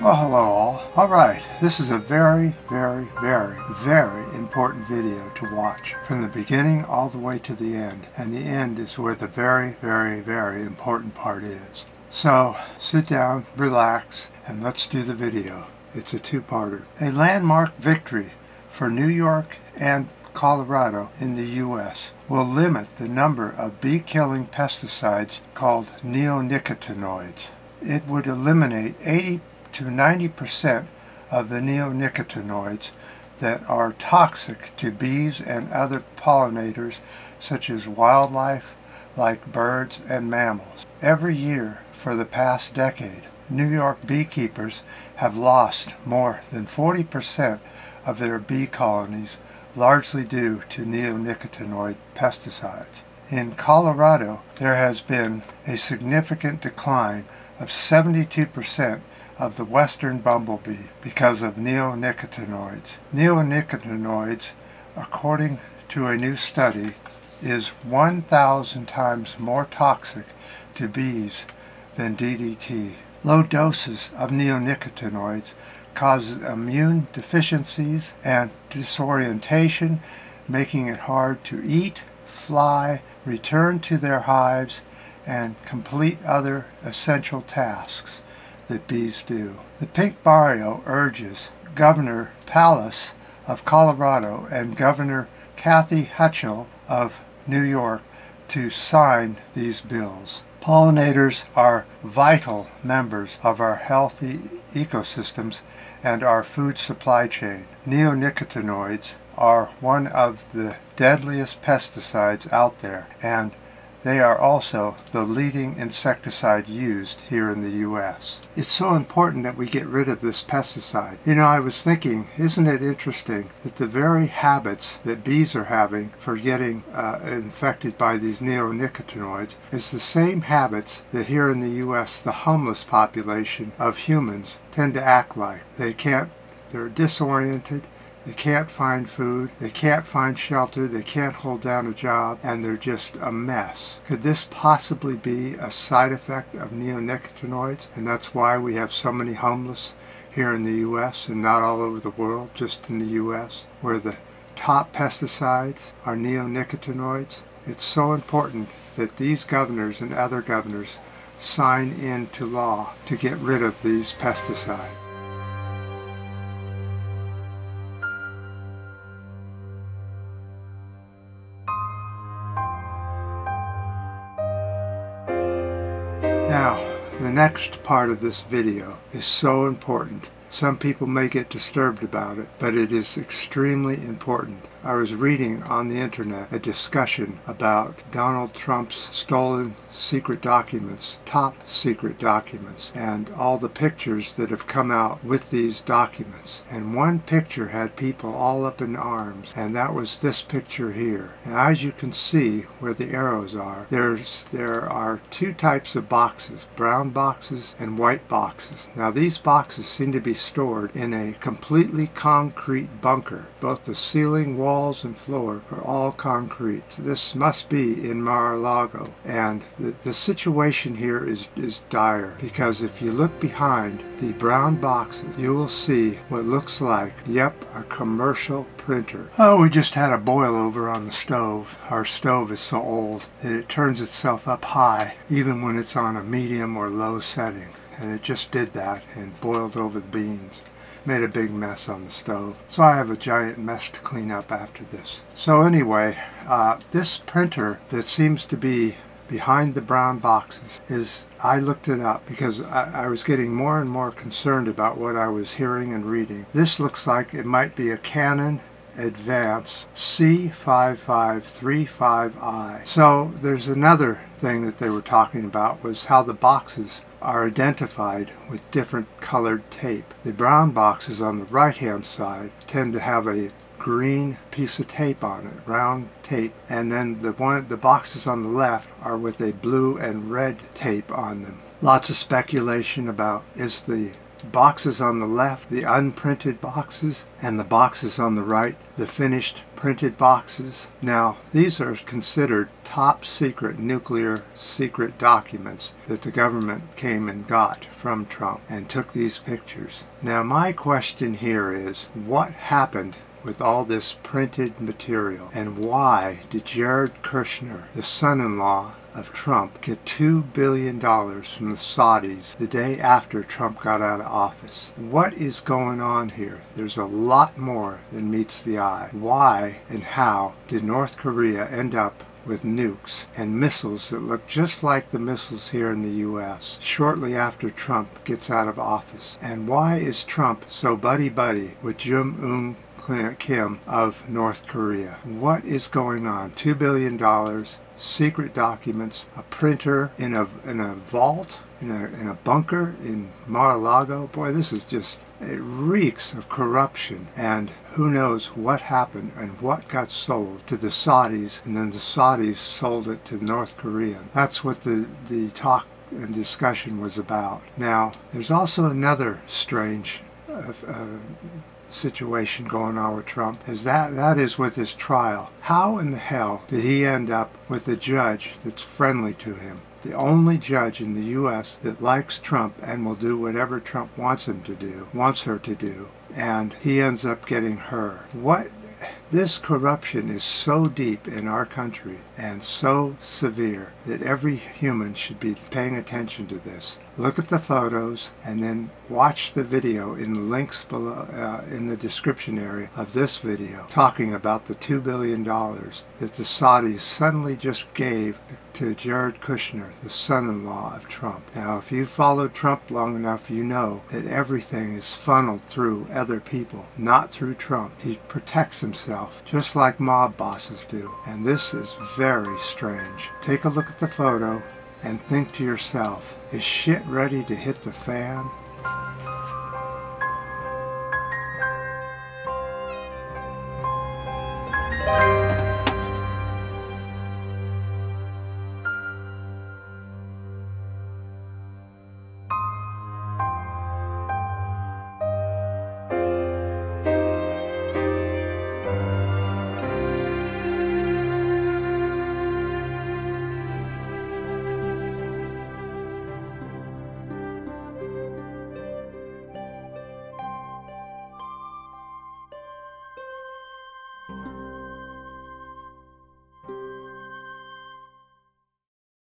Well, hello all. Alright, this is a very, very, very, very important video to watch from the beginning all the way to the end. And the end is where the very, very, very important part is. So, sit down, relax, and let's do the video. It's a two-parter. A landmark victory for New York and Colorado in the U.S. will limit the number of bee-killing pesticides called neonicotinoids. It would eliminate 80 to 90% of the neonicotinoids that are toxic to bees and other pollinators such as wildlife like birds and mammals. Every year for the past decade, New York beekeepers have lost more than 40% of their bee colonies, largely due to neonicotinoid pesticides. In Colorado, there has been a significant decline of 72% of the western bumblebee because of neonicotinoids. Neonicotinoids, according to a new study, is 1,000 times more toxic to bees than DDT. Low doses of neonicotinoids cause immune deficiencies and disorientation, making it hard to eat, fly, return to their hives, and complete other essential tasks that bees do. The Pink Barrio urges Governor Pallas of Colorado and Governor Kathy Hochul of New York to sign these bills. Pollinators are vital members of our healthy ecosystems and our food supply chain. Neonicotinoids are one of the deadliest pesticides out there, and they are also the leading insecticide used here in the U.S. It's so important that we get rid of this pesticide. You know, I was thinking, isn't it interesting that the very habits that bees are having for getting infected by these neonicotinoids is the same habits that here in the U.S. the homeless population of humans tend to act like. They're disoriented, they can't find food, they can't find shelter, they can't hold down a job, and they're just a mess. Could this possibly be a side effect of neonicotinoids? And that's why we have so many homeless here in the U.S. and not all over the world, just in the U.S., where the top pesticides are neonicotinoids. It's so important that these governors and other governors sign into law to get rid of these pesticides. Now, the next part of this video is so important. Some people may get disturbed about it, but it is extremely important. I was reading on the internet a discussion about Donald Trump's stolen secret documents, top secret documents, and all the pictures that have come out with these documents. And one picture had people all up in arms, and that was this picture here. And as you can see where the arrows are, there are two types of boxes, brown boxes and white boxes. Now these boxes seem to be stored in a completely concrete bunker. Both the ceiling, walls, and floor are all concrete. So this must be in Mar-a-Lago, and the situation here is dire, because if you look behind the brown boxes, you will see what looks like, yep, a commercial printer. Oh, we just had a boil over on the stove. Our stove is so old that it turns itself up high even when it's on a medium or low setting, and it just did that and boiled over the beans. Made a big mess on the stove. So I have a giant mess to clean up after this. So anyway, this printer that seems to be behind the brown boxes I looked it up because I was getting more and more concerned about what I was hearing and reading. This looks like it might be a Canon Advance C5535i. So there's another thing that they were talking about, was how the boxes are identified with different colored tape. The brown boxes on the right hand side tend to have a green piece of tape on it, round tape, and then the boxes on the left are with a blue and red tape on them. Lots of speculation about, is the boxes on the left, the unprinted boxes, and the boxes on the right, the finished printed boxes. Now, these are considered top secret nuclear secret documents that the government came and got from Trump and took these pictures. Now, my question here is, what happened with all this printed material, and why did Jared Kushner, the son-in-law of Trump, get $2 billion from the Saudis the day after Trump got out of office? What is going on here? There's a lot more than meets the eye. Why and how did North Korea end up with nukes and missiles that look just like the missiles here in the U.S. shortly after Trump gets out of office? And why is Trump so buddy-buddy with Jong-un Kim of North Korea? What is going on? $2 billion, secret documents, a printer in a vault, in a bunker in Mar-a-Lago. Boy, this is just, it reeks of corruption, and who knows what happened and what got sold to the Saudis, and then the Saudis sold it to the North Korean. That's what the talk and discussion was about. Now, there's also another strange situation going on with Trump, is that is with his trial. How in the hell did he end up with a judge that's friendly to him? The only judge in the U.S. that likes Trump and will do whatever Trump wants her to do, and he ends up getting her. This corruption is so deep in our country and so severe that every human should be paying attention to this. Look at the photos and then watch the video in the links below, in the description area of this video, talking about the $2 billion that the Saudis suddenly just gave to Jared Kushner, the son-in-law of Trump. Now, if you followed Trump long enough, you know that everything is funneled through other people, not through Trump. He protects himself, just like mob bosses do, and this is very strange. Take a look at the photo and think to yourself, is shit ready to hit the fan?